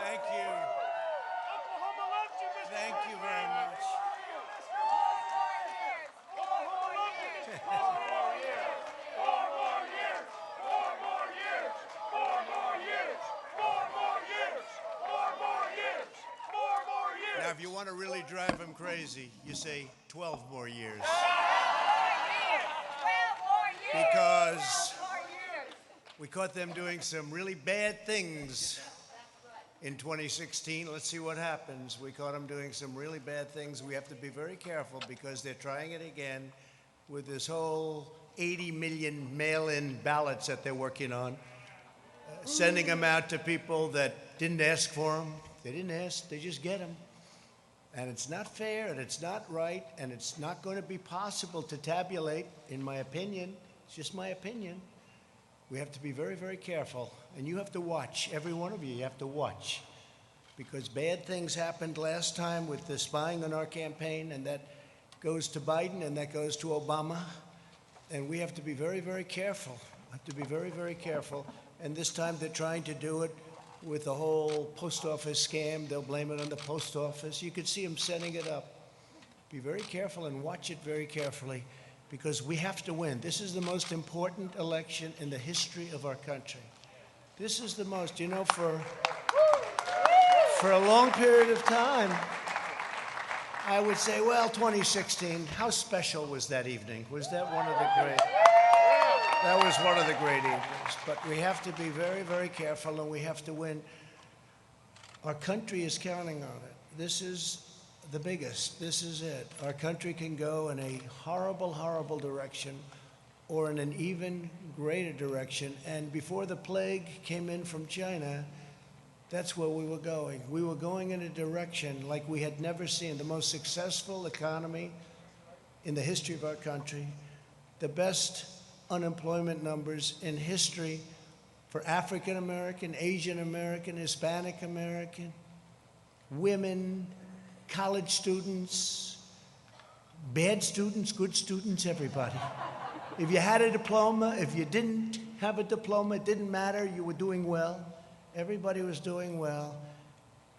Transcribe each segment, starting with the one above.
Thank you. Thank you very much. Now, if you want to really drive them crazy, you say 12 more years. Because we caught them doing some really bad things in 2016. Let's see what happens. We caught them doing some really bad things. We have to be very careful because they're trying it again with this whole 80 million mail-in ballots that they're working on, sending them out to people that didn't ask for them. They didn't ask, they just get them. And it's not fair, and it's not right, and it's not going to be possible to tabulate, in my opinion. It's just my opinion. We have to be very, very careful. And you have to watch, every one of you have to watch. Because bad things happened last time with the spying on our campaign, and that goes to Biden, and that goes to Obama. And we have to be very, very careful. Have to be very, very careful. And this time they're trying to do it with the whole post office scam. They'll blame it on the post office. You could see them setting it up. Be very careful and watch it very carefully because we have to win. This is the most important election in the history of our country. This is the most, you know, for a long period of time, I would say, well, 2016, how special was that evening? Was that one of the great? That was one of the great evenings. But we have to be very, very careful, and we have to win. Our country is counting on it. This is the biggest. This is it. Our country can go in a horrible, horrible direction or in an even greater direction. And before the plague came in from China, that's where we were going. We were going in a direction like we had never seen. The most successful economy in the history of our country, the best unemployment numbers in history for African American, Asian American, Hispanic American, women, college students, bad students, good students, everybody. If you had a diploma, if you didn't have a diploma, it didn't matter, you were doing well. Everybody was doing well.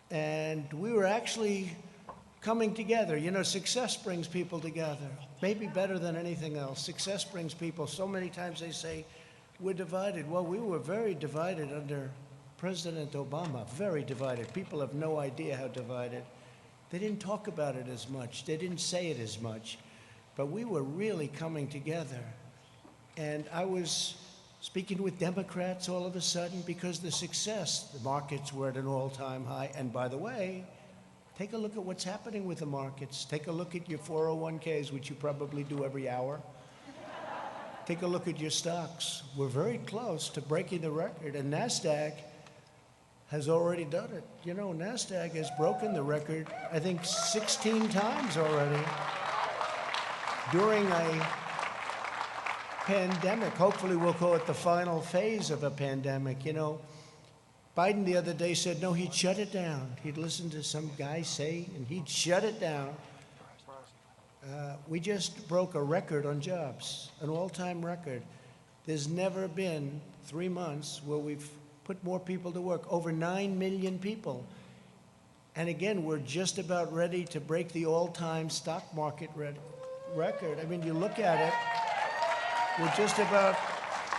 And we were actually coming together. You know, success brings people together, maybe better than anything else. Success brings people. So many times they say, we're divided. Well, we were very divided under President Obama, very divided. People have no idea how divided. They didn't talk about it as much. They didn't say it as much. But we were really coming together. And I was speaking with Democrats all of a sudden because the success, the markets were at an all-time high. And by the way, take a look at what's happening with the markets. Take a look at your 401ks, which you probably do every hour. Take a look at your stocks. We're very close to breaking the record, and NASDAQ has already done it. You know, NASDAQ has broken the record, I think, 16 times already during a pandemic. Hopefully we'll call it the final phase of a pandemic. You know, Biden the other day said, no, he'd shut it down. He'd listen to some guy say, and he'd shut it down. We just broke a record on jobs, an all-time record. There's never been 3 months where we've put more people to work, over 9 million people. And again, we're just about ready to break the all-time stock market record. I mean, you look at it, we're just about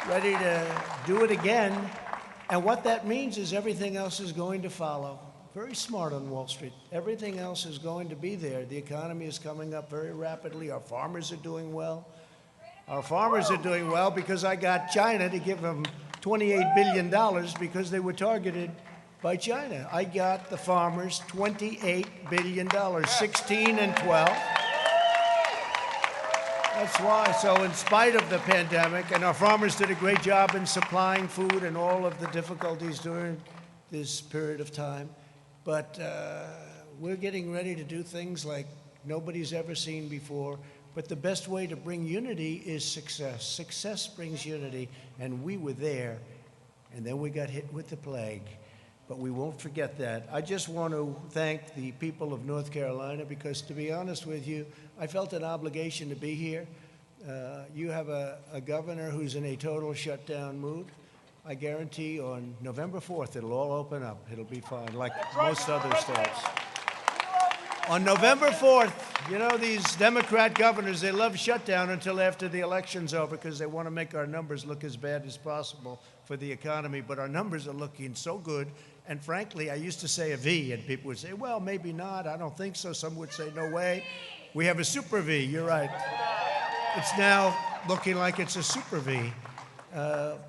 ready to do it again. And what that means is everything else is going to follow. Very smart on Wall Street. Everything else is going to be there. The economy is coming up very rapidly. Our farmers are doing well. Our farmers are doing well because I got China to give them $28 billion because they were targeted by China. I got the farmers $28 billion, 16 and 12. That's why. So in spite of the pandemic, and our farmers did a great job in supplying food and all of the difficulties during this period of time, but we're getting ready to do things like nobody's ever seen before. But the best way to bring unity is success. Success brings unity, and we were there, and then we got hit with the plague. But we won't forget that. I just want to thank the people of North Carolina because, to be honest with you, I felt an obligation to be here. You have a governor who's in a total shutdown mood. I guarantee on November 4th, it'll all open up. It'll be fine, like most other states. On November 4th, you know, these Democrat governors, they love shutdown until after the election's over because they want to make our numbers look as bad as possible for the economy. But our numbers are looking so good. And frankly, I used to say a V, and people would say, well, maybe not. I don't think so. Some would say, no way. We have a super V. You're right. It's now looking like it's a super V.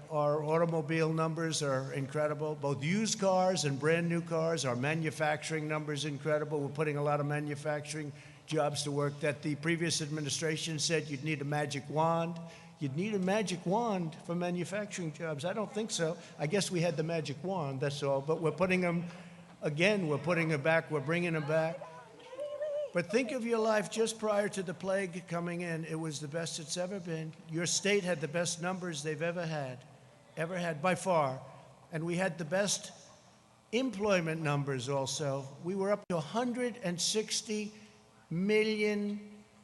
Our automobile numbers are incredible, both used cars and brand new cars. Our manufacturing numbers incredible. We're putting a lot of manufacturing jobs to work that the previous administration said you'd need a magic wand. You'd need a magic wand for manufacturing jobs. I don't think so. I guess we had the magic wand, that's all. But we're putting them, again, we're putting them back, we're bringing them back. But think of your life just prior to the plague coming in. It was the best it's ever been. Your state had the best numbers they've ever had by far. And we had the best employment numbers also. We were up to 160 million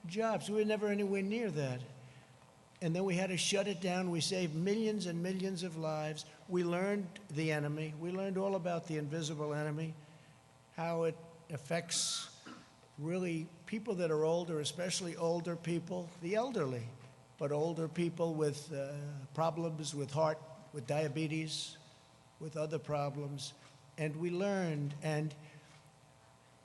jobs. We were never anywhere near that. And then we had to shut it down. We saved millions and millions of lives. We learned the enemy. We learned all about the invisible enemy, how it affects really people that are older, especially older people, the elderly, but older people with problems with heart, with diabetes, with other problems. And we learned, and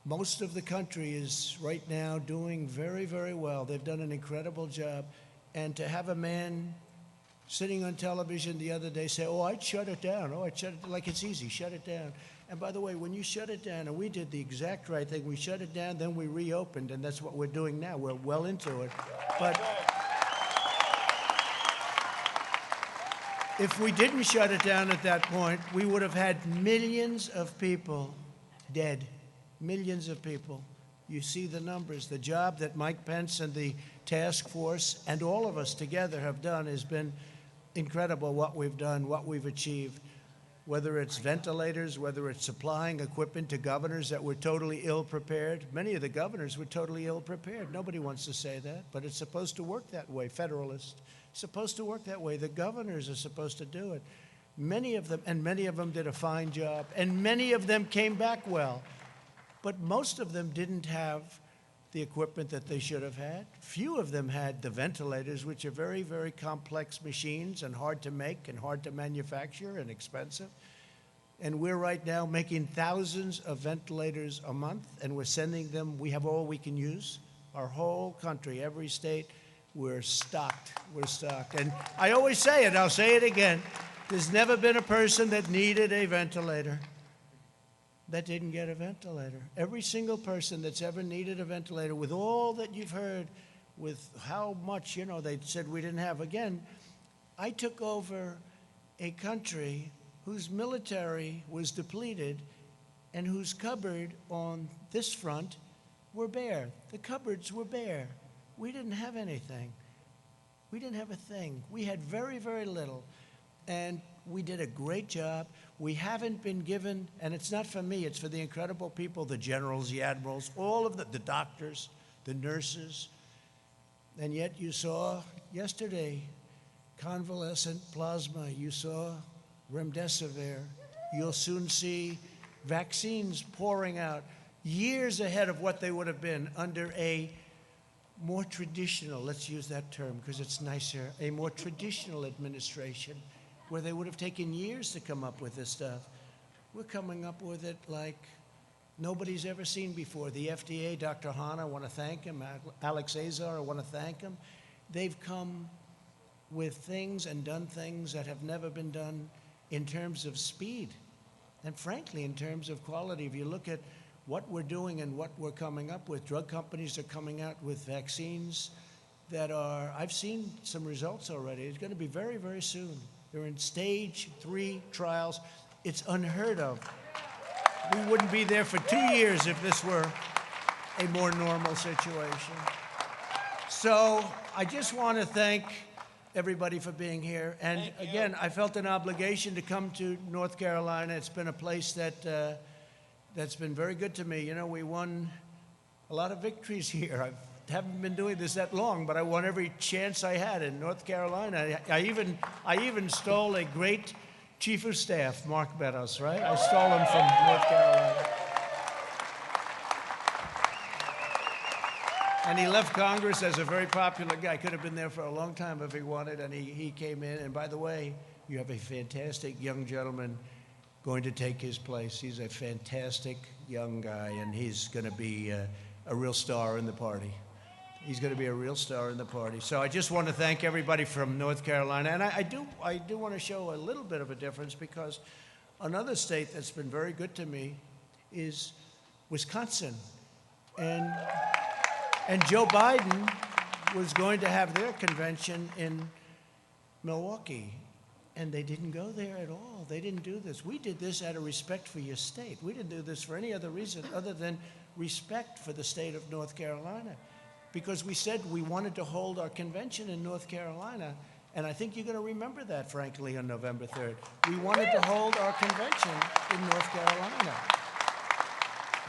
most of the country is right now doing very, very well. They've done an incredible job. And to have a man sitting on television the other day say, oh, I'd shut it down. Oh, I'd shut it, like it's easy, shut it down. And by the way, when you shut it down, and we did the exact right thing, we shut it down, then we reopened, and that's what we're doing now. We're well into it. But if we didn't shut it down at that point, we would have had millions of people dead, millions of people. You see the numbers. The job that Mike Pence and the task force and all of us together have done has been incredible, what we've done, what we've achieved. Whether it's ventilators, whether it's supplying equipment to governors that were totally ill-prepared. Many of the governors were totally ill-prepared. Nobody wants to say that, but it's supposed to work that way, Federalist. It's supposed to work that way. The governors are supposed to do it. Many of them did a fine job, and many of them came back well. But most of them didn't have the equipment that they should have had. Few of them had the ventilators, which are very, very complex machines and hard to make and hard to manufacture and expensive. And we're right now making thousands of ventilators a month, and we're sending them. We have all we can use. Our whole country, every state, we're stocked. We're stocked. And I always say it, I'll say it again, there's never been a person that needed a ventilator that didn't get a ventilator. Every single person that's ever needed a ventilator, with all that you've heard, with how much, you know, they said we didn't have. Again, I took over a country whose military was depleted and whose cupboard on this front were bare. The cupboards were bare. We didn't have anything. We didn't have a thing. We had very, very little. And we did a great job. We haven't been given, and it's not for me, it's for the incredible people, the generals, the admirals, all of the doctors, the nurses. And yet you saw yesterday convalescent plasma. You saw remdesivir. You'll soon see vaccines pouring out years ahead of what they would have been under a more traditional, let's use that term because it's nicer, a more traditional administration, where they would have taken years to come up with this stuff. We're coming up with it like nobody's ever seen before. The FDA, Dr. Hahn, I want to thank him. Alex Azar, I want to thank him. They've come with things and done things that have never been done in terms of speed. And frankly, in terms of quality, if you look at what we're doing and what we're coming up with, drug companies are coming out with vaccines that are, I've seen some results already. It's going to be very, very soon. They're in stage 3 trials. It's unheard of. We wouldn't be there for 2 years if this were a more normal situation. So I just want to thank everybody for being here. And again, I felt an obligation to come to North Carolina. It's been a place that that's been very good to me. You know, we won a lot of victories here. I haven't been doing this that long, but I won every chance I had in North Carolina. I even stole a great Chief of Staff, Mark Meadows, right? I stole him from North Carolina. And he left Congress as a very popular guy. Could have been there for a long time if he wanted, and he came in. And by the way, you have a fantastic young gentleman going to take his place. He's a fantastic young guy, and he's going to be a real star in the party. He's going to be a real star in the party. So I just want to thank everybody from North Carolina. And I do want to show a little bit of a difference, because another state that's been very good to me is Wisconsin. And Joe Biden was going to have their convention in Milwaukee, and they didn't go there at all. They didn't do this. We did this out of respect for your state. We didn't do this for any other reason other than respect for the state of North Carolina, because we said we wanted to hold our convention in North Carolina, and I think you're going to remember that, frankly, on November 3rd. We wanted to hold our convention in North Carolina.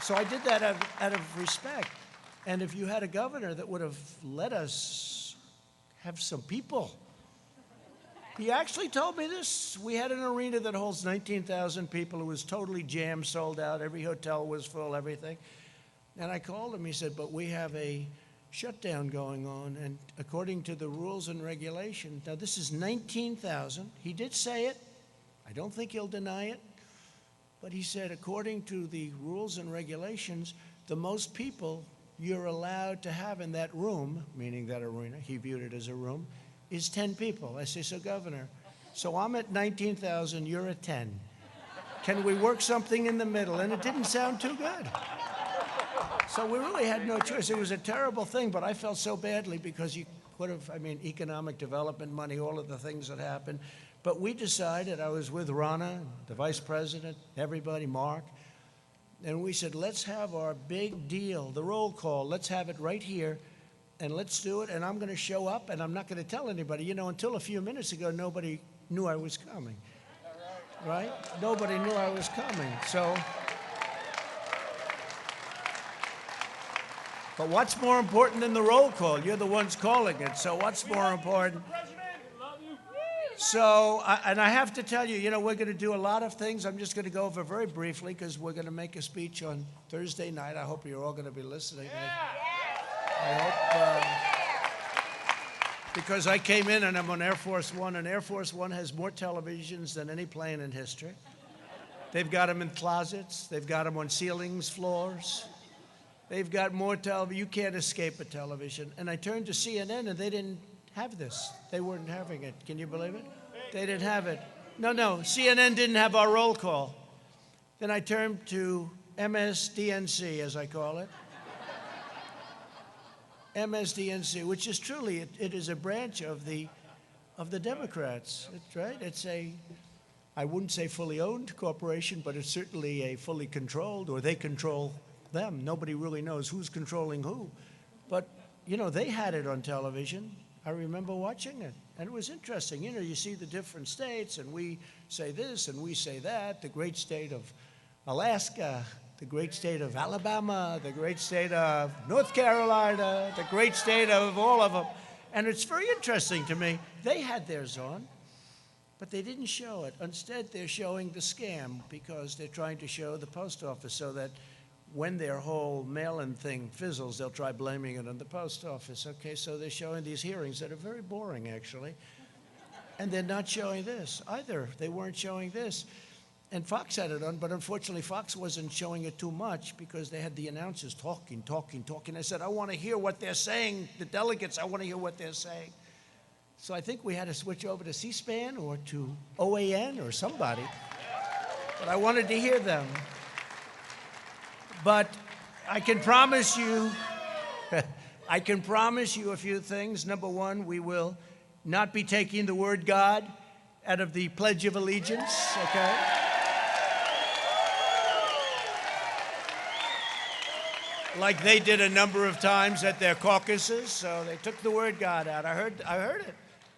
So I did that out of respect. And if you had a governor that would have let us have some people. He actually told me this. We had an arena that holds 19,000 people. It was totally jammed, sold out. Every hotel was full, everything. And I called him. He said, but we have a shutdown going on. And according to the rules and regulations, now this is 19,000. He did say it. I don't think he'll deny it. But he said, according to the rules and regulations, the most people you're allowed to have in that room, meaning that arena, he viewed it as a room, is 10 people. I say, so Governor, so I'm at 19,000, you're at 10. Can we work something in the middle? And it didn't sound too good. So we really had no choice. It was a terrible thing, but I felt so badly because you could have, economic development money, all of the things that happened. But we decided, I was with Rana, the vice president, everybody, Mark, and we said, let's have our big deal, the roll call. Let's have it right here, and let's do it. And I'm going to show up, and I'm not going to tell anybody. You know, until a few minutes ago, nobody knew I was coming, right? Nobody knew I was coming. So, but what's more important than the roll call? You're the ones calling it. So what's more important? So, and I have to tell you, you know, we're going to do a lot of things. I'm just going to go over very briefly because we're going to make a speech on Thursday night. I hope you're all going to be listening. I hope, because I came in and I'm on Air Force One, and Air Force One has more televisions than any plane in history. They've got them in closets. They've got them on ceilings, floors. They've got more television. You can't escape a television. And I turned to CNN, and they didn't have this. They weren't having it. Can you believe it? They didn't have it. No, CNN didn't have our roll call. Then I turned to MSDNC, as I call it. MSDNC, which is truly, it is a branch of the Democrats. It's right. It's a, I wouldn't say fully owned corporation, but it's certainly a fully controlled, or they control them. Nobody really knows who's controlling who. But, you know, they had it on television. I remember watching it, and it was interesting. You know, you see the different states, and we say this, and we say that. The great state of Alaska, the great state of Alabama, the great state of North Carolina, the great state of all of them. And it's very interesting to me. They had theirs on, but they didn't show it. Instead, they're showing the scam because they're trying to show the post office so that when their whole mail-in thing fizzles, they'll try blaming it on the post office. Okay, so they're showing these hearings that are very boring, actually. And they're not showing this either. They weren't showing this. And Fox had it on, but unfortunately, Fox wasn't showing it too much because they had the announcers talking. I said, I want to hear what they're saying. The delegates, I want to hear what they're saying. So I think we had to switch over to C-SPAN or to OAN or somebody. But I wanted to hear them. But I can promise you, a few things. Number one, we will not be taking the word God out of the Pledge of Allegiance, okay? Like they did a number of times at their caucuses, so they took the word God out. I heard it.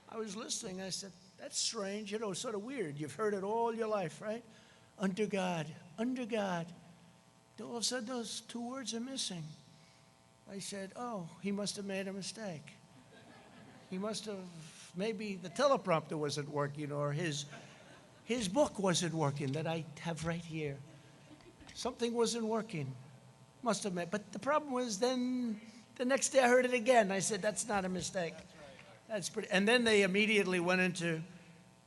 I was listening. I said, that's strange, you know, sort of weird. You've heard it all your life, right? Under God, under God. All of a sudden, those two words are missing. I said, oh, he must have made a mistake. He must have, maybe the teleprompter wasn't working, or his his book wasn't working that I have right here. Something wasn't working. Must have been. But the problem was then the next day I heard it again. I said, that's not a mistake. That's pretty. And then they immediately went into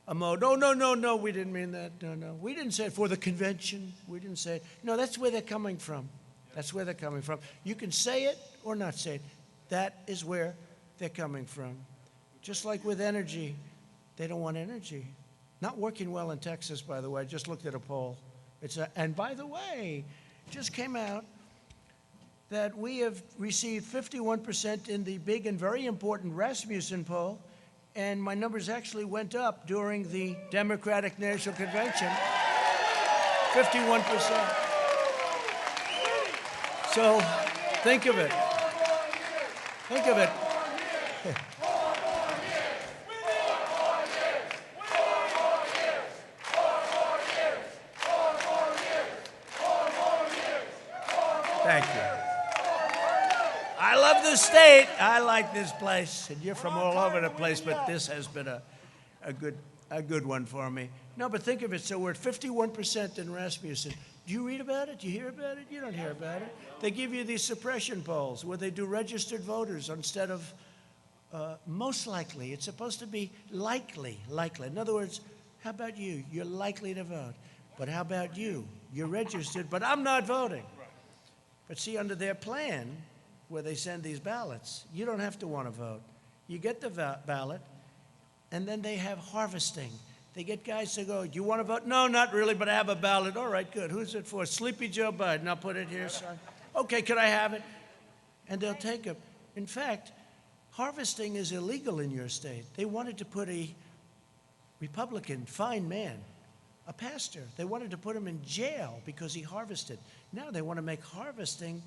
a mode. Oh, no, we didn't mean that. No. We didn't say it for the convention. We didn't say it. No, that's where they're coming from. That's where they're coming from. You can say it or not say it. That is where they're coming from. Just like with energy, they don't want energy. Not working well in Texas, by the way. I just looked at a poll. And by the way, just came out that we have received 51% in the big and very important Rasmussen poll, and my numbers actually went up during the Democratic National Convention, 51%. So think of it. Think of it. Thank you. I love this state. I like this place. And you're from all over the place, but this has been a good one for me. No, but think of it. So we're at 51% in Rasmussen. Do you read about it? Do you hear about it? You don't hear about it. They give you these suppression polls where they do registered voters instead of most likely. It's supposed to be likely. In other words, how about you? You're likely to vote. But how about you? You're registered, but I'm not voting. But see, under their plan, where they send these ballots, you don't have to want to vote. You get the ballot, and then they have harvesting. They get guys to go, do you want to vote? No, not really, but I have a ballot. All right, good. Who's it for? Sleepy Joe Biden. I'll put it here, son. Okay, can I have it? And they'll take it. In fact, harvesting is illegal in your state. They wanted to put a Republican, fine man, a pastor. They wanted to put him in jail because he harvested. Now they want to make harvesting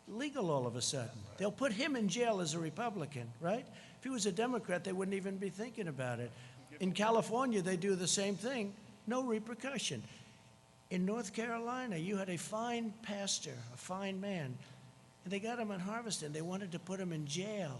legal all of a sudden. They'll put him in jail as a Republican, right? If he was a Democrat, they wouldn't even be thinking about it. In California, they do the same thing, no repercussion. In North Carolina, you had a fine pastor, a fine man, and they got him on harvesting. They wanted to put him in jail.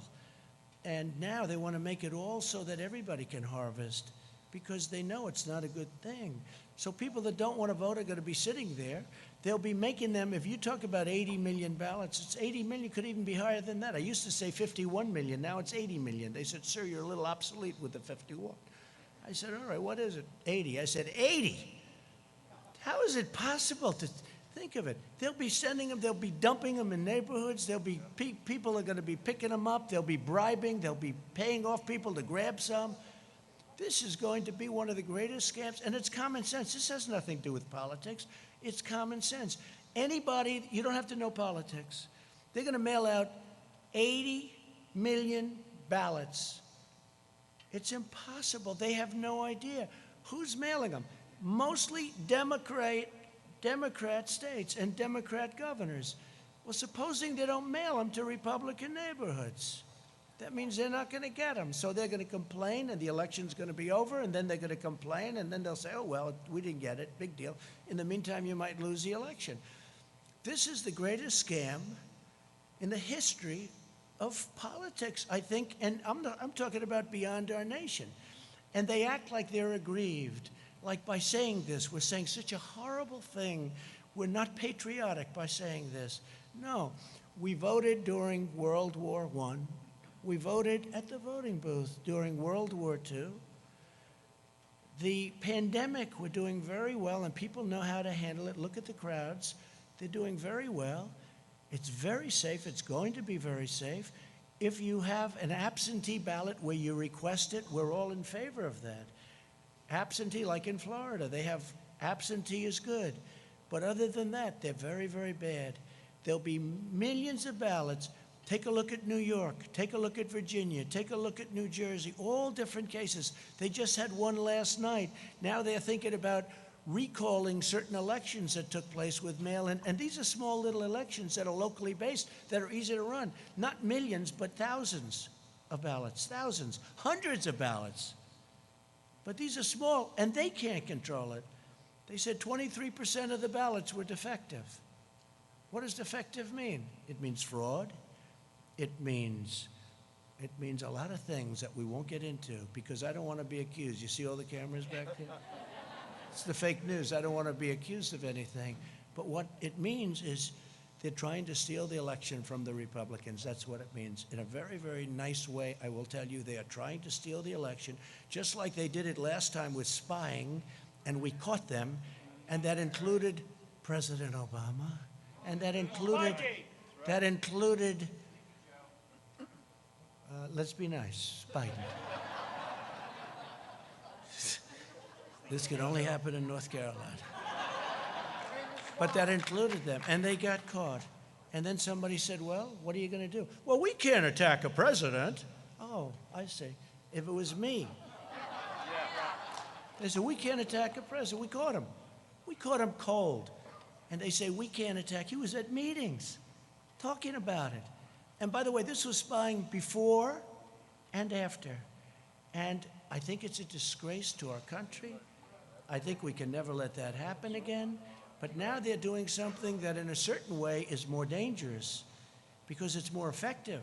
And now they want to make it all so that everybody can harvest because they know it's not a good thing. So people that don't want to vote are going to be sitting there. They'll be making them, if you talk about 80 million ballots, it's 80 million, could even be higher than that. I used to say 51 million, now it's 80 million. They said, sir, you're a little obsolete with the 51. I said, all right, what is it? 80. I said, 80? How is it possible to think of it? They'll be sending them, they'll be dumping them in neighborhoods, there'll be people are going to be picking them up, they'll be bribing, they'll be paying off people to grab some. This is going to be one of the greatest scams, and it's common sense. This has nothing to do with politics. It's common sense. Anybody, you don't have to know politics. They're going to mail out 80 million ballots. It's impossible. They have no idea. Who's mailing them? Mostly Democrat states and Democrat governors. Well, supposing they don't mail them to Republican neighborhoods. That means they're not going to get them. So they're going to complain, and the election's going to be over, and then they're going to complain, and then they'll say, oh, well, we didn't get it. Big deal. In the meantime, you might lose the election. This is the greatest scam in the history of politics, I think, and I'm talking about beyond our nation. And they act like they're aggrieved. Like by saying this, we're saying such a horrible thing. We're not patriotic by saying this. No, we voted during World War I. We voted at the voting booth during World War II. The pandemic, we're doing very well, and people know how to handle it. Look at the crowds. They're doing very well. It's very safe. It's going to be very safe. If you have an absentee ballot where you request it, we're all in favor of that. Absentee, like in Florida, they have absentee is good. But other than that, they're very, very bad. There'll be millions of ballots. Take a look at New York. Take a look at Virginia. Take a look at New Jersey. All different cases. They just had one last night. Now they're thinking about recalling certain elections that took place with mail-in. And these are small little elections that are locally based, that are easy to run. Not millions, but thousands of ballots. Thousands. Hundreds of ballots. But these are small, and they can't control it. They said 23% of the ballots were defective. What does defective mean? It means fraud. It means a lot of things that we won't get into because I don't want to be accused. You see all the cameras back there? It's the fake news. I don't want to be accused of anything. But what it means is they're trying to steal the election from the Republicans. That's what it means. In a very, very nice way, I will tell you, they are trying to steal the election, just like they did it last time with spying, and we caught them, and that included President Obama, and that included, let's be nice, Biden. This can only happen in North Carolina. But that included them, and they got caught. And then somebody said, well, what are you going to do? Well, we can't attack a president. Oh, I see. If it was me. They said, we can't attack a president. We caught him. We caught him cold. And they say, we can't attack. He was at meetings talking about it. And by the way, this was spying before and after. And I think it's a disgrace to our country. I think we can never let that happen again. But now they're doing something that in a certain way is more dangerous because it's more effective.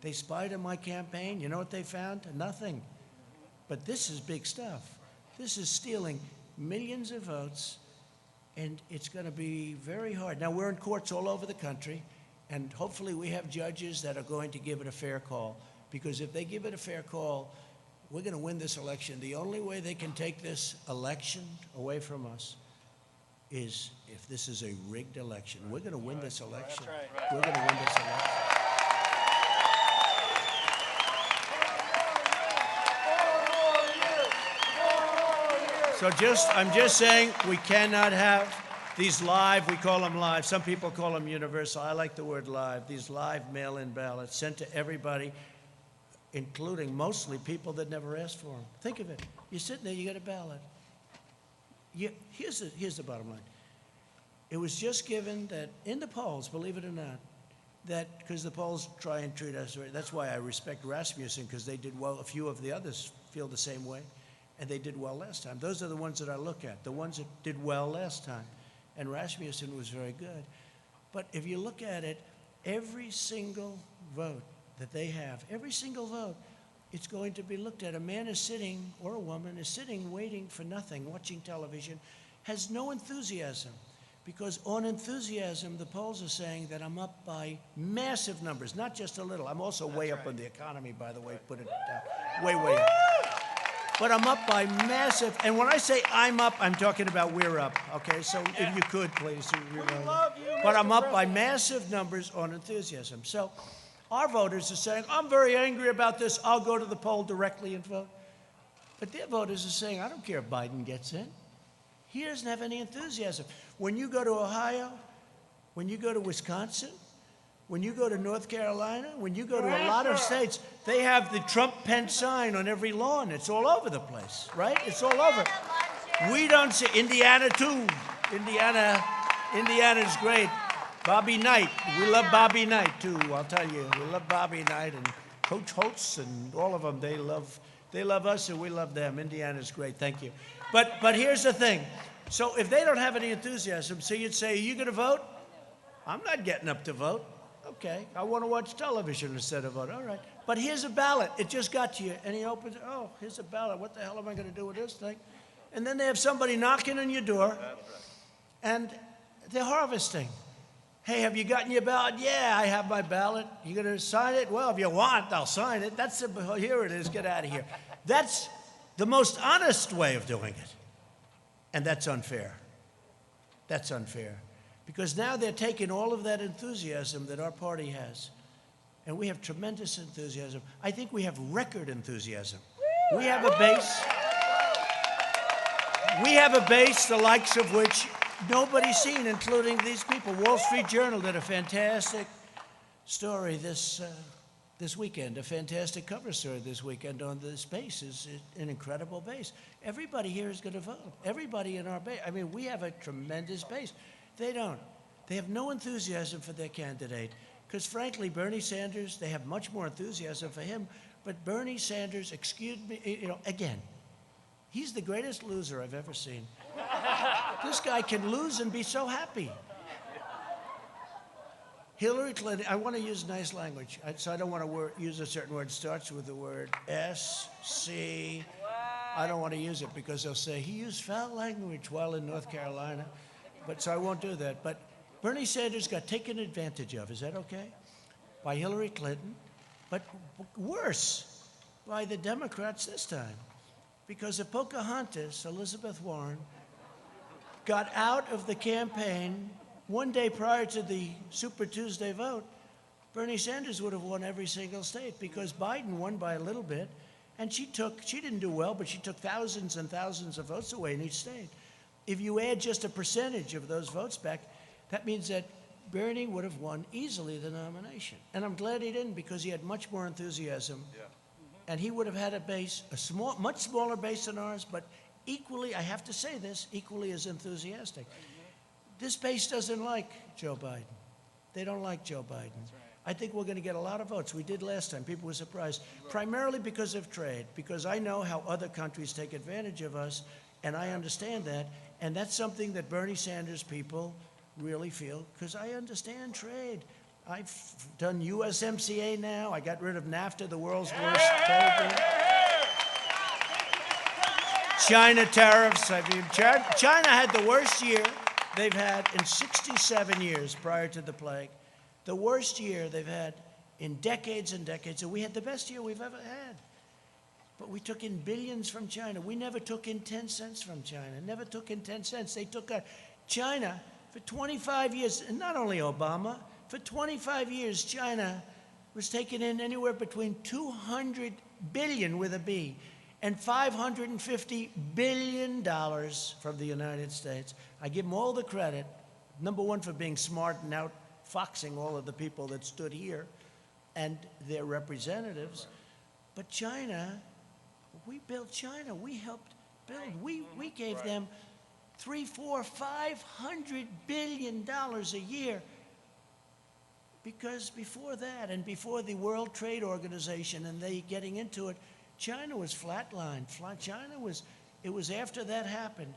They spied on my campaign. You know what they found? Nothing. But this is big stuff. This is stealing millions of votes, and it's going to be very hard. Now, we're in courts all over the country, and hopefully we have judges that are going to give it a fair call, because if they give it a fair call, we're going to win this election. The only way they can take this election away from us is if this is a rigged election. We're going to win this election. We're going to win this election. So I'm just saying we cannot have these live, we call them live. Some people call them universal. I like the word live. These live mail-in ballots sent to everybody, including mostly people that never asked for them. Think of it. You're sitting there, you get a ballot. Here's the bottom line. It was just given that in the polls, believe it or not, that because the polls try and treat us, that's why I respect Rasmussen, because they did well. A few of the others feel the same way, and they did well last time. Those are the ones that I look at, the ones that did well last time. And Rasmussen was very good. But if you look at it, every single vote that they have, every single vote, it's going to be looked at. A man is sitting, or a woman is sitting, waiting for nothing, watching television, has no enthusiasm. Because on enthusiasm, the polls are saying that I'm up by massive numbers, not just a little. I'm also way up on the economy, by the way, put it down. Way, way up. But I'm up by massive, and when I say I'm up, I'm talking about we're up, okay? So if you could, please. We love you, but I'm up President. by massive numbers on enthusiasm. So our voters are saying, I'm very angry about this. I'll go to the poll directly and vote. But their voters are saying, I don't care if Biden gets in. He doesn't have any enthusiasm. When you go to Ohio, when you go to Wisconsin, when you go to North Carolina, when you go to a lot of states, they have the Trump-Pence sign on every lawn. It's all over the place, right? It's all over. We don't see Indiana, too. Indiana's great. Bobby Knight. We love Bobby Knight, too, I'll tell you. We love Bobby Knight and Coach Holtz and all of them. They love us and we love them. Indiana's great. Thank you. But here's the thing. So if they don't have any enthusiasm, so you'd say, are you going to vote? I'm not getting up to vote. Okay, I want to watch television instead of vote. All right. But here's a ballot. It just got to you. And he opens it. Oh, here's a ballot. What the hell am I going to do with this thing? And then they have somebody knocking on your door. And they're harvesting. Hey, have you gotten your ballot? Yeah, I have my ballot. You going to sign it? Well, if you want, I'll sign it. Here it is. Get out of here. That's the most honest way of doing it. And that's unfair. That's unfair. Because now they're taking all of that enthusiasm that our party has. And we have tremendous enthusiasm. I think we have record enthusiasm. We have a base. We have a base the likes of which nobody's seen, including these people. Wall Street Journal did a fantastic story this weekend, a fantastic cover story this weekend on this base. Is an incredible base. Everybody here is going to vote. Everybody in our base. I mean, we have a tremendous base. They don't. They have no enthusiasm for their candidate. Because frankly, Bernie Sanders, they have much more enthusiasm for him. But Bernie Sanders, excuse me, again, he's the greatest loser I've ever seen. This guy can lose and be so happy. Hillary Clinton, I want to use nice language, so I don't want to use a certain word. It starts with the word S-C. I don't want to use it because they'll say he used foul language while in North Carolina. But so I won't do that. But Bernie Sanders got taken advantage of. Is that okay? By Hillary Clinton. But worse, by the Democrats this time. Because if Pocahontas, Elizabeth Warren, got out of the campaign one day prior to the Super Tuesday vote, Bernie Sanders would have won every single state because Biden won by a little bit. And she didn't do well, but she took thousands and thousands of votes away in each state. If you add just a percentage of those votes back, that means that Bernie would have won easily the nomination. And I'm glad he didn't because he had much more enthusiasm. Yeah. And he would have had a base, much smaller base than ours, but equally, I have to say this, equally as enthusiastic. This base doesn't like Joe Biden. They don't like Joe Biden. I think we're going to get a lot of votes. We did last time. People were surprised, primarily because of trade, because I know how other countries take advantage of us, and I understand that. And that's something that Bernie Sanders people really feel, because I understand trade. I've done USMCA now. I got rid of NAFTA, the world's worst trade deal. China tariffs. I mean, China had the worst year they've had in 67 years prior to the plague. The worst year they've had in decades and decades. And we had the best year we've ever had. But we took in billions from China. We never took in 10 cents from China. Never took in 10 cents. They took China for 25 years, and not only Obama, for 25 years, China was taking in anywhere between 200 billion with a B and $550 billion from the United States. I give them all the credit, number one, for being smart and outfoxing all of the people that stood here and their representatives. But China, we built China. We helped build. We gave them $300, $400, $500 billion a year. Because before that, and before the World Trade Organization and they getting into it, China was flatlined. It was after that happened.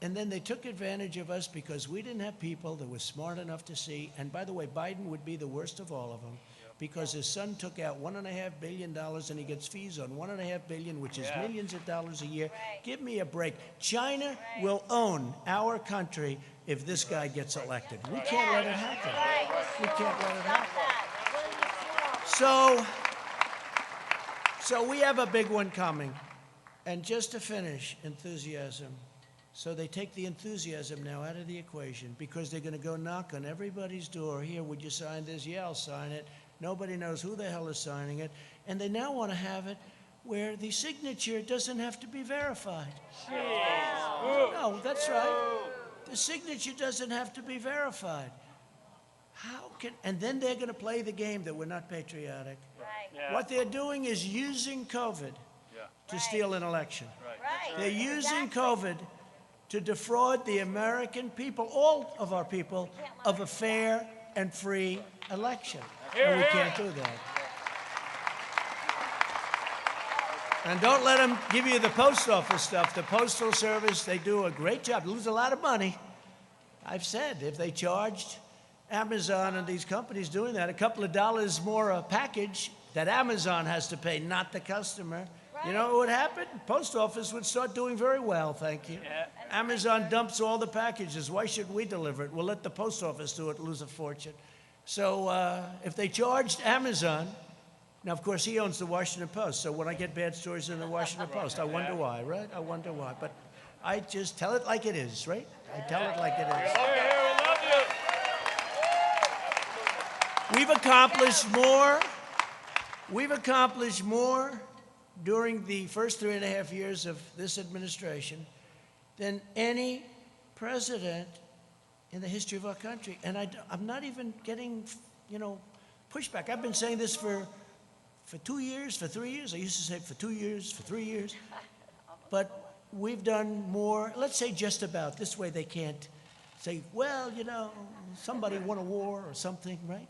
And then they took advantage of us because we didn't have people that were smart enough to see. And by the way, Biden would be the worst of all of them because his son took out $1.5 billion and he gets fees on $1.5 billion, which is millions of dollars a year. Give me a break. China will own our country if this guy gets elected. We can't let it happen. We can't let it happen. So we have a big one coming. And just to finish, enthusiasm. So they take the enthusiasm now out of the equation because they're going to go knock on everybody's door. Here, would you sign this? Yeah, I'll sign it. Nobody knows who the hell is signing it. And they now want to have it where the signature doesn't have to be verified. No, that's right. The signature doesn't have to be verified. And then they're going to play the game that we're not patriotic. What they're doing is using COVID to steal an election. They're using COVID to defraud the American people, all of our people, of a fair and free election. And we can't do that. And don't let them give you the post office stuff. The Postal Service, they do a great job. They lose a lot of money. I've said if they charged Amazon and these companies doing that a couple of dollars more a package that Amazon has to pay, not the customer, you know what would happen? Post office would start doing very well, thank you. Amazon dumps all the packages. Why should we deliver it? We'll let the post office do it, lose a fortune. So if they charged Amazon, now, of course, he owns the Washington Post, so when I get bad stories in the Washington Post, I wonder why, right? I wonder why. But I just tell it like it is, right? I tell it like it is. We've accomplished more during the first 3.5 years of this administration than any president in the history of our country. And I'm not even getting, pushback. I've been saying this for 2 years, for 3 years. I used to say for 2 years, for 3 years. But we've done more, let's say just about. This way they can't say, well, somebody won a war or something, right?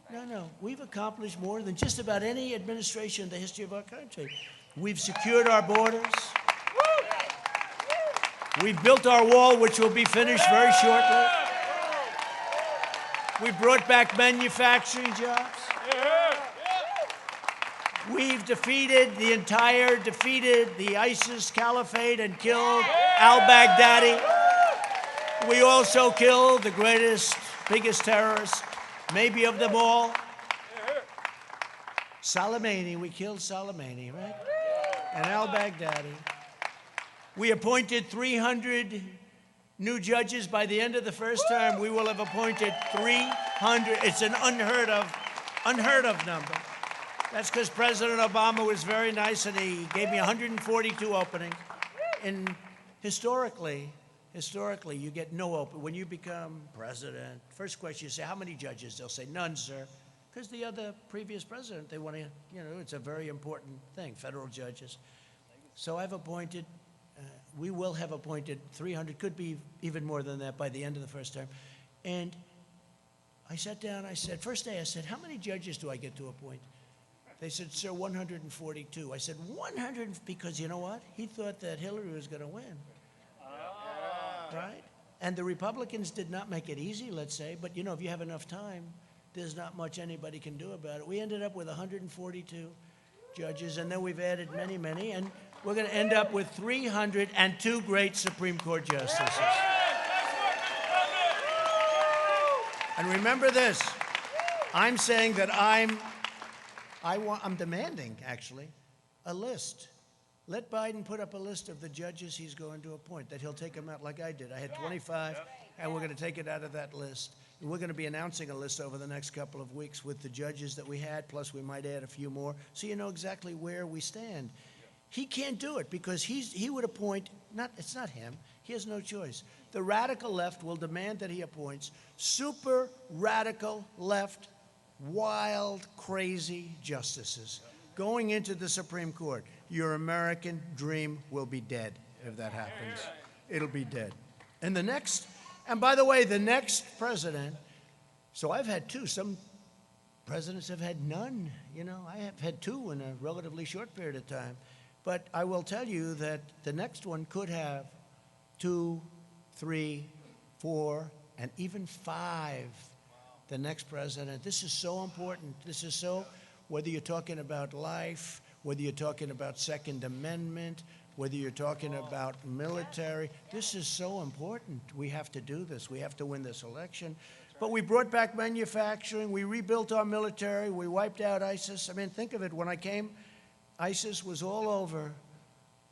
No. We've accomplished more than just about any administration in the history of our country. We've secured our borders. We've built our wall, which will be finished very shortly. We brought back manufacturing jobs. We've defeated the ISIS caliphate and killed al-Baghdadi. We also killed the greatest, biggest terrorist, maybe of them all, Soleimani. We killed Soleimani, right? And al-Baghdadi. We appointed 300 new judges. By the end of the first term, we will have appointed 300. It's an unheard of number. That's because President Obama was very nice and he gave me 142 openings. And historically, you get no open. When you become president, first question you say, how many judges? They'll say, none, sir. Because the other previous president, they want to, it's a very important thing, federal judges. So I've appointed, we will have appointed 300, could be even more than that by the end of the first term. And I sat down, I said, first day I said, how many judges do I get to appoint? They said, sir, 142. I said, 100, because you know what? He thought that Hillary was going to win. Right? And the Republicans did not make it easy, let's say, but if you have enough time, there's not much anybody can do about it. We ended up with 142 judges, and then we've added many, many, and we're going to end up with 302 great Supreme Court justices. And remember this, I'm saying that I'm demanding, actually, a list. Let Biden put up a list of the judges he's going to appoint, that he'll take them out like I did. I had 25, and we're going to take it out of that list. And we're going to be announcing a list over the next couple of weeks with the judges that we had, plus we might add a few more, so you know exactly where we stand. He can't do it because he would appoint, it's not him, he has no choice. The radical left will demand that he appoints super radical left, wild, crazy justices going into the Supreme Court. Your American dream will be dead if that happens. It'll be dead. And by the way, the next president, so I've had two. Some presidents have had none. I have had two in a relatively short period of time. But I will tell you that the next one could have 2, 3, 4, and even 5. The next president. This is so important. This is so, whether you're talking about life, whether you're talking about Second Amendment, whether you're talking about military, this is so important. We have to do this. We have to win this election. But we brought back manufacturing. We rebuilt our military. We wiped out ISIS. I mean, think of it. When I came, ISIS was all over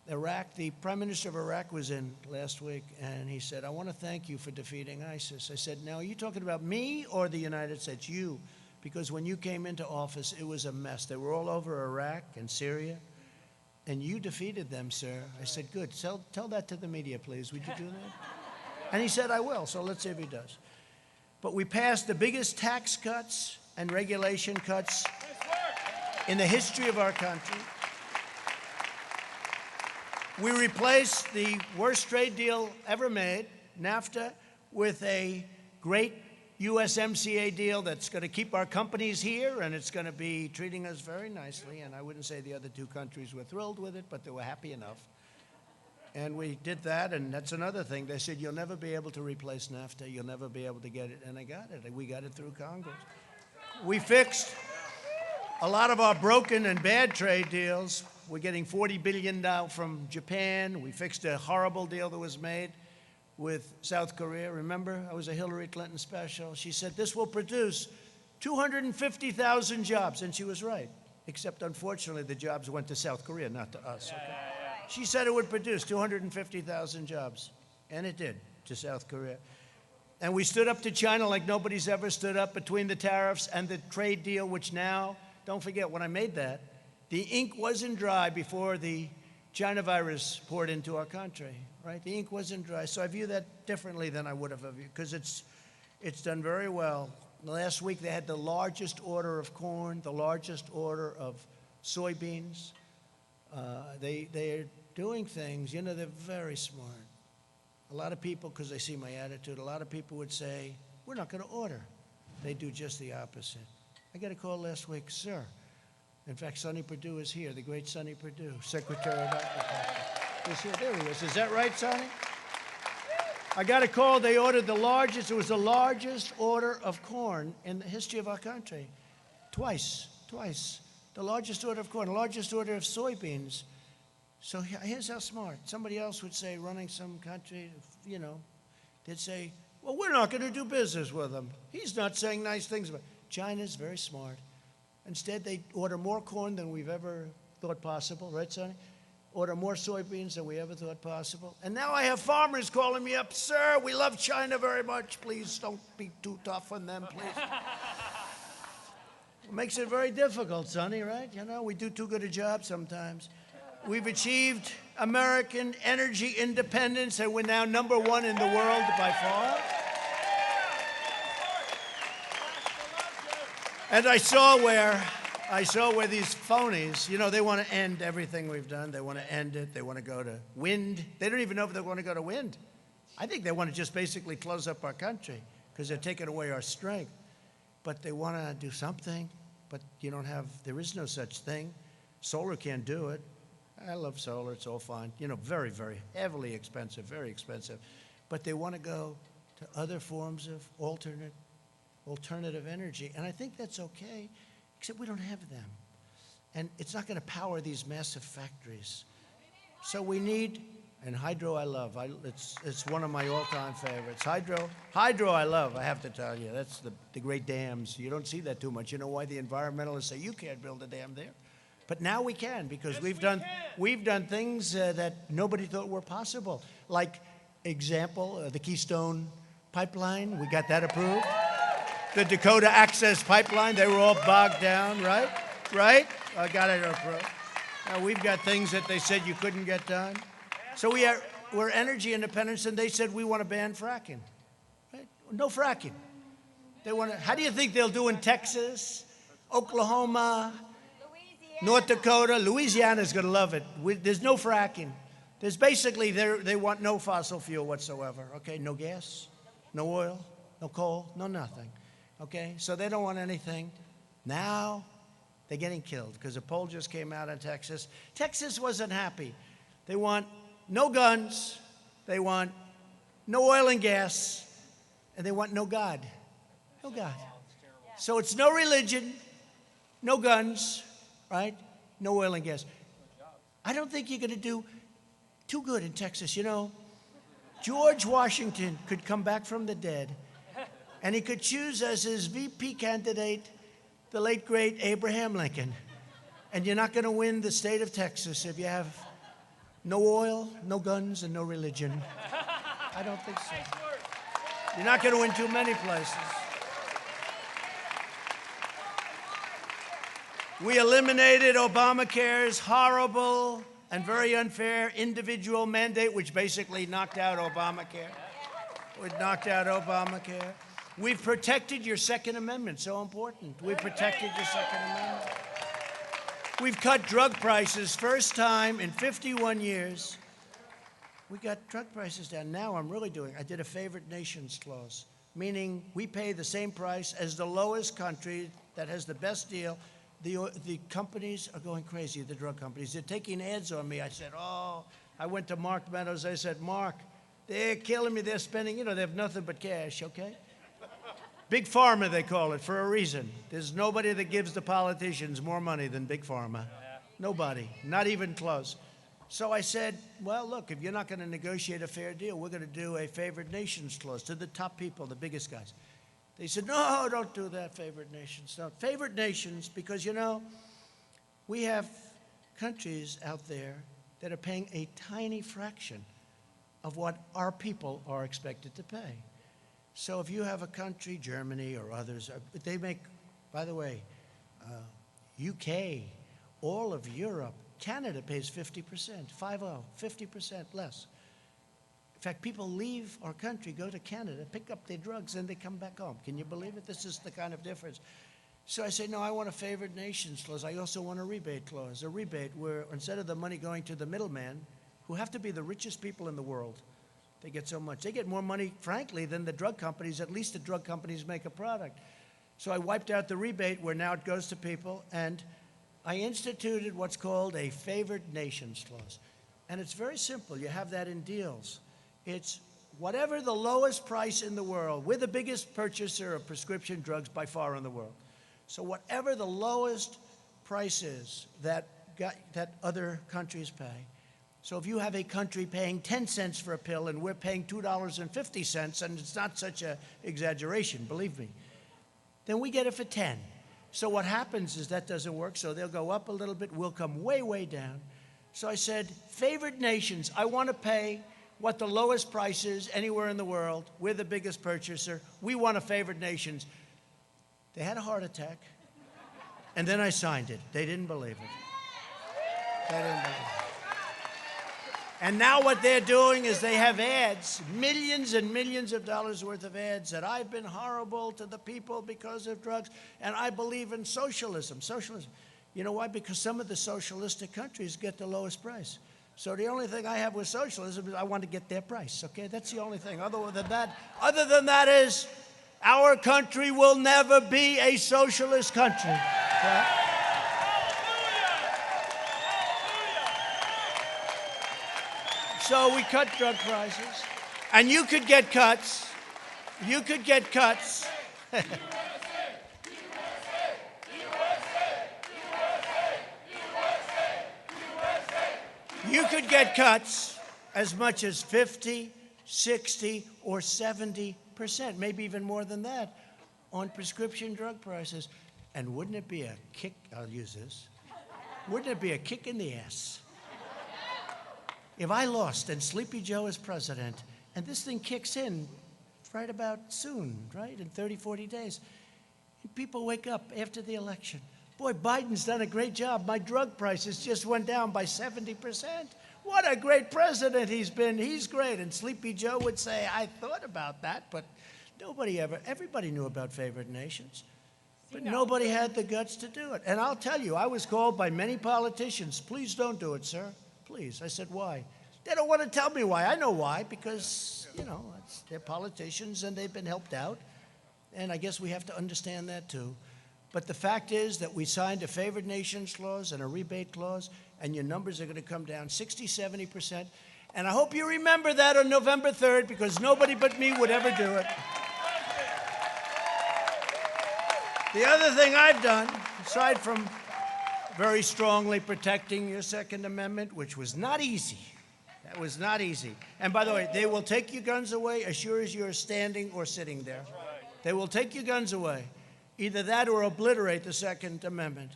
Iraq. The Prime Minister of Iraq was in last week, and he said, I want to thank you for defeating ISIS. I said, now, are you talking about me or the United States? You. Because when you came into office, it was a mess. They were all over Iraq and Syria, and you defeated them, sir. I said, good. Tell that to the media, please. Would you do that? And he said, I will, so let's see if he does. But we passed the biggest tax cuts and regulation cuts in the history of our country. We replaced the worst trade deal ever made, NAFTA, with a great USMCA deal that's going to keep our companies here, and it's going to be treating us very nicely. And I wouldn't say the other two countries were thrilled with it, but they were happy enough. And we did that, and that's another thing. They said, you'll never be able to replace NAFTA. You'll never be able to get it. And I got it. We got it through Congress. We fixed a lot of our broken and bad trade deals. We're getting $40 billion now from Japan. We fixed a horrible deal that was made with South Korea. Remember, I was a Hillary Clinton special. She said, this will produce 250,000 jobs. And she was right, except unfortunately the jobs went to South Korea, not to us. Okay? She said it would produce 250,000 jobs, and it did, to South Korea. And we stood up to China like nobody's ever stood up between the tariffs and the trade deal, which now, don't forget, when I made that, the ink wasn't dry before the China virus poured into our country, right? The ink wasn't dry. So I view that differently than I would have, because it's done very well. Last week they had the largest order of corn, the largest order of soybeans. They're doing things, they're very smart. A lot of people, because they see my attitude, a lot of people would say, we're not going to order. They do just the opposite. I got a call last week, sir. In fact, Sonny Perdue is here, the great Sonny Perdue, Secretary of Agriculture. He's here. There he is. Is that right, Sonny? I got a call. They ordered it was the largest order of corn in the history of our country. Twice. the largest order of corn, the largest order of soybeans. So here's how smart. Somebody else would say, running some country, you know, they'd say, well, we're not going to do business with him. He's not saying nice things about it. China's very smart. Instead, they order more corn than we've ever thought possible, right, Sonny? Order more soybeans than we ever thought possible. And now I have farmers calling me up, sir, we love China very much. Please don't be too tough on them, please. It makes it very difficult, Sonny, right? You know, we do too good a job sometimes. We've achieved American energy independence, and we're now #1 in the world by far. And I saw where these phonies, you know, they want to end everything we've done. They want to end it. They want to go to wind. They don't even know if they want to go to wind. I think they want to just basically close up our country because they're taking away our strength. But they want to do something, but there is no such thing. Solar can't do it. I love solar, it's all fine. You know, very, very heavily expensive, very expensive. But they want to go to other forms of alternative energy. And I think that's okay, except we don't have them. And it's not going to power these massive factories. So we need, and hydro I love. It's one of my all-time favorites. Hydro I love, I have to tell you. That's the great dams. You don't see that too much. You know why the environmentalists say you can't build a dam there? But now we can, because we've done things that nobody thought were possible. Like, example, the Keystone Pipeline, we got that approved. The Dakota Access Pipeline, they were all bogged down, right? Right? I got it approved. Now we've got things that they said you couldn't get done. So we're energy independent, and they said we want to ban fracking. Right? No fracking. They want to. How do you think they'll do in Texas, Oklahoma, North Dakota? Louisiana's going to love it. There's no fracking. There's basically, they want no fossil fuel whatsoever, okay? No gas, no oil, no coal, no nothing, okay? So they don't want anything. Now they're getting killed because a poll just came out in Texas. Texas wasn't happy. They want no guns, they want no oil and gas, and they want no God. No God. So it's no religion, no guns, right? No oil and gas. I don't think you're going to do too good in Texas. You know, George Washington could come back from the dead, and he could choose as his VP candidate the late, great Abraham Lincoln. And you're not going to win the state of Texas if you have no oil, no guns, and no religion. I don't think so. You're not going to win too many places. We eliminated Obamacare's horrible and very unfair individual mandate, which basically knocked out Obamacare. It knocked out Obamacare. We've protected your Second Amendment, so important. We've protected your Second Amendment. We've cut drug prices, first time in 51 years. We got drug prices down. Now I did a favored nations clause, meaning we pay the same price as the lowest country that has the best deal. The companies are going crazy, the drug companies. They're taking ads on me. I said, I went to Mark Meadows. I said, Mark, they're killing me. They're spending, they have nothing but cash, okay? Big Pharma, they call it, for a reason. There's nobody that gives the politicians more money than Big Pharma. Nobody, not even close. So I said, well, look, if you're not going to negotiate a fair deal, we're going to do a favored nations clause to the top people, the biggest guys. They said, no, don't do that, favored nations. No, favored nations, because, we have countries out there that are paying a tiny fraction of what our people are expected to pay. So if you have a country, Germany or others, they make, by the way, UK, all of Europe, Canada pays 50%, 50% less. In fact, people leave our country, go to Canada, pick up their drugs, and they come back home. Can you believe it? This is the kind of difference. So I say, no, I want a favored nations clause. I also want a rebate clause, a rebate where instead of the money going to the middleman, who have to be the richest people in the world, they get so much. They get more money, frankly, than the drug companies. At least the drug companies make a product. So I wiped out the rebate where now it goes to people, and I instituted what's called a favored nations clause. And it's very simple. You have that in deals. It's whatever the lowest price in the world. We're the biggest purchaser of prescription drugs by far in the world. So whatever the lowest prices that other countries pay. So if you have a country paying 10 cents for a pill and we're paying $2.50, and it's not such an exaggeration, believe me, then we get it for 10. So what happens is that doesn't work, so they'll go up a little bit, we'll come way, way down. So I said, favored nations, I want to pay what the lowest price is anywhere in the world. We're the biggest purchaser. We want a favored nations. They had a heart attack, and then I signed it. They didn't believe it. They didn't believe it. And now what they're doing is they have ads, millions and millions of dollars worth of ads, that I've been horrible to the people because of drugs, and I believe in socialism. Socialism. You know why? Because some of the socialistic countries get the lowest price. So the only thing I have with socialism is I want to get their price, okay? That's the only thing. Other than that is our country will never be a socialist country. Okay? So we cut drug prices, and you could get cuts. You could get cuts. You could get cuts as much as 50, 60, or 70%, maybe even more than that, on prescription drug prices. And wouldn't it be a kick, I'll use this, wouldn't it be a kick in the ass if I lost and Sleepy Joe is president, and this thing kicks in right about soon, right, in 30, 40 days, and people wake up after the election. Boy, Biden's done a great job. My drug prices just went down by 70%. What a great president he's been. He's great. And Sleepy Joe would say, I thought about that, but everybody knew about favored nations, but nobody had the guts to do it. And I'll tell you, I was called by many politicians, please don't do it, sir. Please. I said, why? They don't want to tell me why. I know why, because, you know, they're politicians and they've been helped out. And I guess we have to understand that too. But the fact is that we signed a favored nations clause and a rebate clause, and your numbers are going to come down 60, 70%. And I hope you remember that on November 3rd, because nobody but me would ever do it. The other thing I've done, aside from very strongly protecting your Second Amendment, which was not easy. That was not easy. And by the way, they will take your guns away as sure as you're standing or sitting there. They will take your guns away. Either that or obliterate the Second Amendment.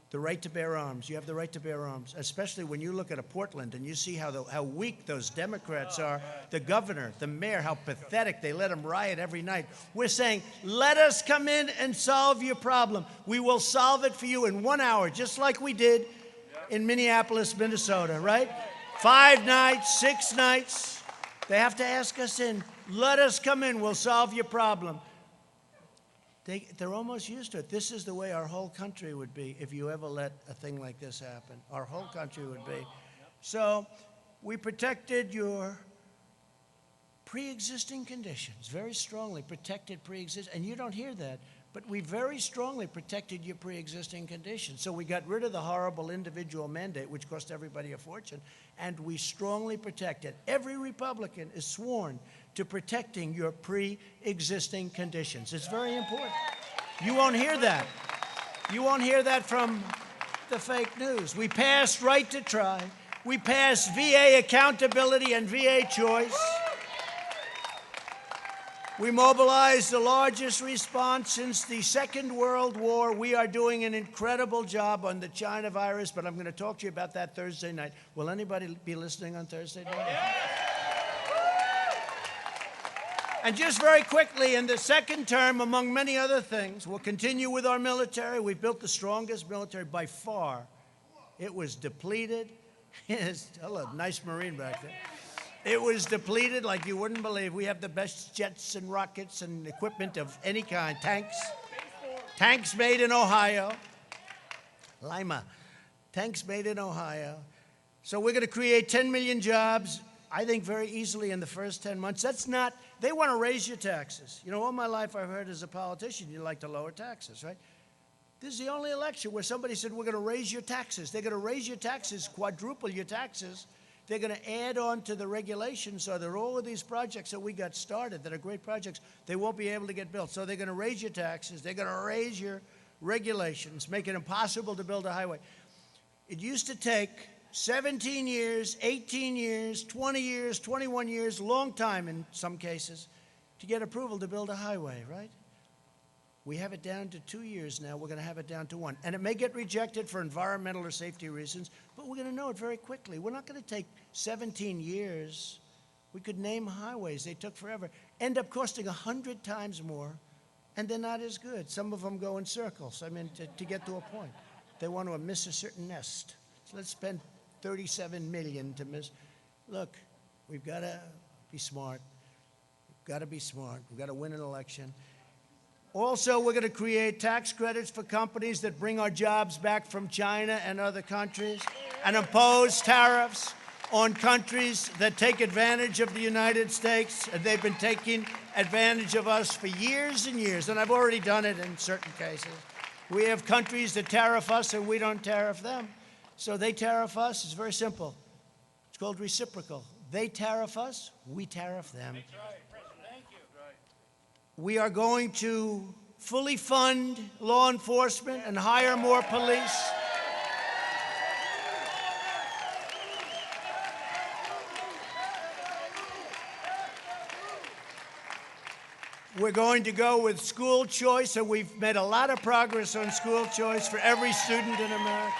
The right to bear arms. You have the right to bear arms, especially when you look at a Portland and you see how weak those Democrats are. The governor, the mayor, how pathetic. They let them riot every night. We're saying, let us come in and solve your problem. We will solve it for you in 1 hour, just like we did in Minneapolis, Minnesota, right? 5 nights, 6 nights. They have to ask us in. Let us come in. We'll solve your problem. They're almost used to it. This is the way our whole country would be if you ever let a thing like this happen. Our whole country would be. So we protected your pre-existing conditions, very strongly protected pre-existing, and you don't hear that, but we very strongly protected your pre-existing conditions. So we got rid of the horrible individual mandate, which cost everybody a fortune, and we strongly protected. Every Republican is sworn to protecting your pre-existing conditions. It's very important. You won't hear that. You won't hear that from the fake news. We passed right to try. We passed VA accountability and VA choice. We mobilized the largest response since the Second World War. We are doing an incredible job on the China virus, but I'm going to talk to you about that Thursday night. Will anybody be listening on Thursday night? And just very quickly, in the second term, among many other things, we'll continue with our military. We've built the strongest military by far. It was depleted. Hello, nice Marine back there. It was depleted like you wouldn't believe. We have the best jets and rockets and equipment of any kind. Tanks made in Ohio. Lima. Tanks made in Ohio. So we're going to create 10 million jobs, I think very easily in the first 10 months. That's not, they want to raise your taxes. You know, all my life I've heard as a politician, you like to lower taxes, right? This is the only election where somebody said, we're going to raise your taxes. They're going to raise your taxes, quadruple your taxes. They're going to add on to the regulations so that all of these projects that we got started that are great projects, they won't be able to get built. So they're going to raise your taxes. They're going to raise your regulations make it impossible to build a highway. It used to take 17 years, 18 years, 20 years, 21 years, long time in some cases, to get approval to build a highway, right? We have it down to 2 years now. We're going to have it down to 1. And it may get rejected for environmental or safety reasons, but we're going to know it very quickly. We're not going to take 17 years. We could name highways. They took forever. End up costing 100 times more, and they're not as good. Some of them go in circles, I mean, to get to a point. They want to miss a certain nest. So let's spend $37 million to miss. Look, we've got to be smart. We've got to be smart. We've got to win an election. Also, we're going to create tax credits for companies that bring our jobs back from China and other countries and impose tariffs on countries that take advantage of the United States. And they've been taking advantage of us for years and years, and I've already done it in certain cases. We have countries that tariff us and we don't tariff them. So they tariff us. It's very simple. It's called reciprocal. They tariff us, we tariff them. That's right. Thank you. We are going to fully fund law enforcement and hire more police. We're going to go with school choice, and we've made a lot of progress on school choice for every student in America.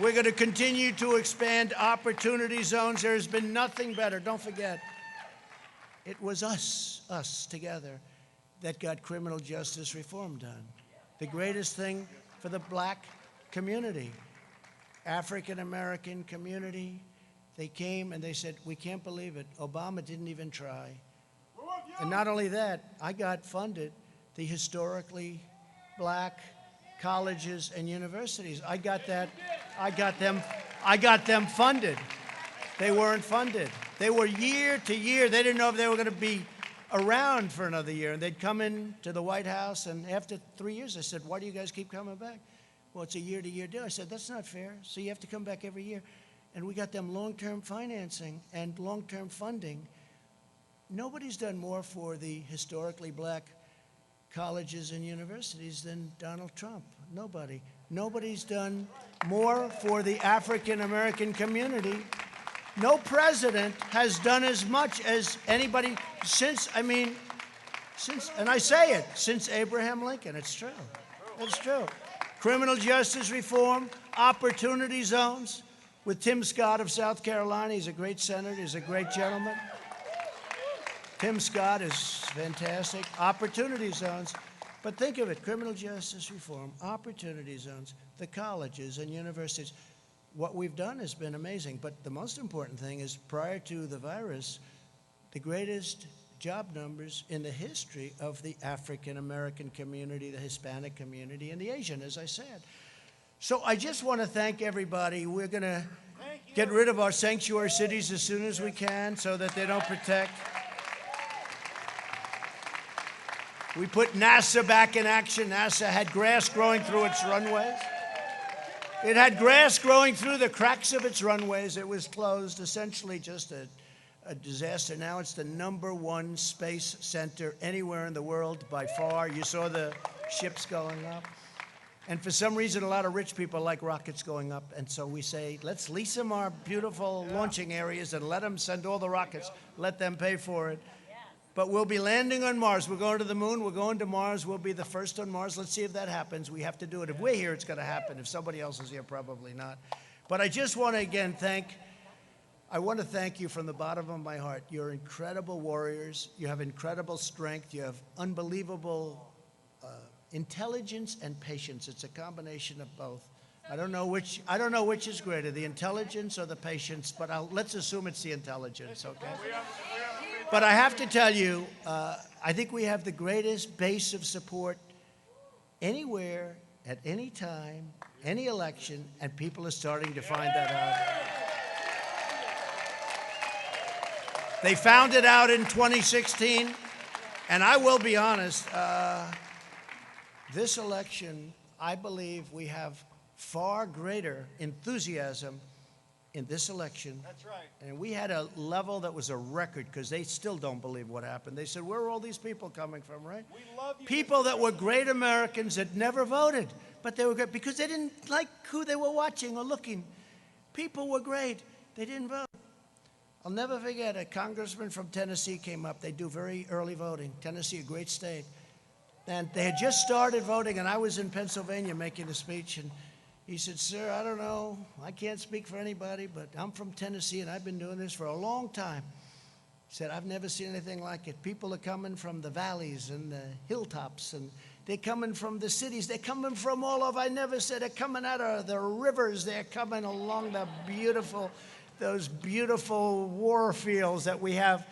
We're going to continue to expand opportunity zones. There's been nothing better. Don't forget, it was us together, that got criminal justice reform done. The greatest thing for the black community, African-American community. They came and they said, we can't believe it. Obama didn't even try. And not only that, I got funded the historically black colleges and universities. I got them funded. They weren't funded. They were year to year. They didn't know if they were going to be around for another year. And they'd come in to the White House, and after 3 years, I said, why do you guys keep coming back? Well, it's a year-to-year deal. I said, that's not fair. So you have to come back every year. And we got them long-term financing and long-term funding. Nobody's done more for the historically black colleges and universities than Donald Trump. Nobody. Nobody's done more for the African-American community. No president has done as much as anybody since Abraham Lincoln. It's true. It's true. Criminal justice reform, opportunity zones with Tim Scott of South Carolina. He's a great senator. He's a great gentleman. Tim Scott is fantastic. Opportunity zones. But think of it, criminal justice reform, opportunity zones, the colleges and universities. What we've done has been amazing. But the most important thing is, prior to the virus, the greatest job numbers in the history of the African-American community, the Hispanic community, and the Asian, as I said. So I just want to thank everybody. We're going to get rid of our sanctuary cities as soon as we can so that they don't protect. We put NASA back in action. NASA had grass growing through its runways. It had grass growing through the cracks of its runways. It was closed, essentially just a disaster. Now it's the #1 space center anywhere in the world by far. You saw the ships going up. And for some reason, a lot of rich people like rockets going up. And so we say, let's lease them our beautiful launching areas and let them send all the rockets. Let them pay for it. But we'll be landing on Mars. We're going to the moon. We're going to Mars. We'll be the first on Mars. Let's see if that happens. We have to do it. If we're here, it's going to happen. If somebody else is here, probably not. But I just want to, again, thank you from the bottom of my heart. You're incredible warriors. You have incredible strength. You have unbelievable intelligence and patience. It's a combination of both. I don't know which is greater, the intelligence or the patience, but let's assume it's the intelligence, okay? But I have to tell you, I think we have the greatest base of support anywhere, at any time, any election, and people are starting to find that out. They found it out in 2016, and I will be honest, this election, I believe we have far greater enthusiasm in this election. That's right. And we had a level that was a record because they still don't believe what happened. They said, where are all these people coming from, right? We love you. People that were great Americans that never voted, but they were great because they didn't like who they were watching or looking. People were great. They didn't vote. I'll never forget, a congressman from Tennessee came up. They do very early voting. Tennessee, a great state. And they had just started voting, and I was in Pennsylvania making a speech, and he said, sir, I don't know, I can't speak for anybody, but I'm from Tennessee, and I've been doing this for a long time. He said, I've never seen anything like it. People are coming from the valleys and the hilltops, and they're coming from the cities. They're coming from all over. I never said they're coming out of the rivers. They're coming along those beautiful war fields that we have.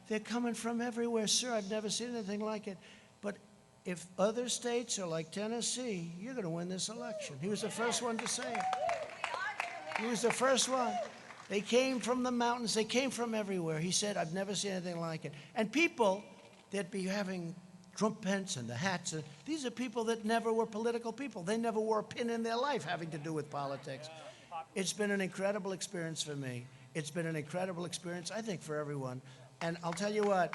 They're coming from everywhere. Sir, I've never seen anything like it. But if other states are like Tennessee, you're going to win this election. He was the first one to say it. He was the first one. They came from the mountains. They came from everywhere. He said, I've never seen anything like it. And people that be having trumpets and the hats, these are people that never were political people. They never wore a pin in their life having to do with politics. It's been an incredible experience for me. It's been an incredible experience, I think, for everyone. And I'll tell you what,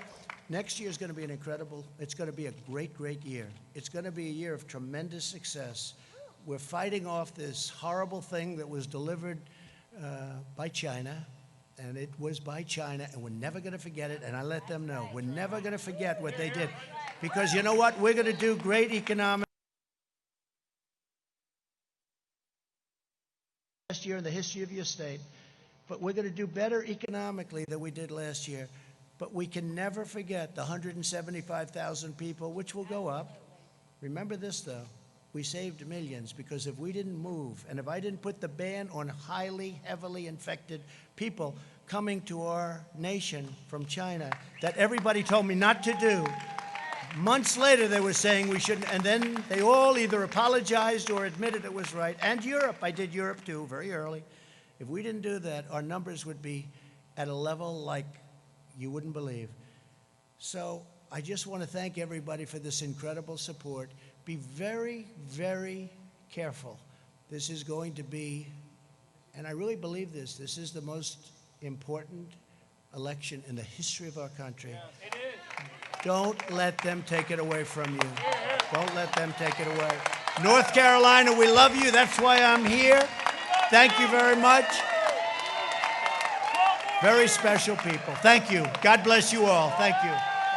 next year is going to be it's going to be a great, great year. It's going to be a year of tremendous success. We're fighting off this horrible thing that was delivered by China, and it was by China, and we're never going to forget it, and I let them know. We're never going to forget what they did. Because you know what? We're going to do great economic last year in the history of your state, but we're going to do better economically than we did last year. But we can never forget the 175,000 people, which will go up. Remember this, though. We saved millions because if we didn't move, and if I didn't put the ban on highly, heavily infected people coming to our nation from China, that everybody told me not to do, months later they were saying we shouldn't, and then they all either apologized or admitted it was right. And Europe, I did Europe too, very early. If we didn't do that, our numbers would be at a level like you wouldn't believe. So I just want to thank everybody for this incredible support. Be very, very careful. This is going to be, and I really believe this is the most important election in the history of our country. Yeah, it is. Don't let them take it away from you. Don't let them take it away. North Carolina, we love you. That's why I'm here. Thank you very much. Very special people. Thank you. God bless you all. Thank you.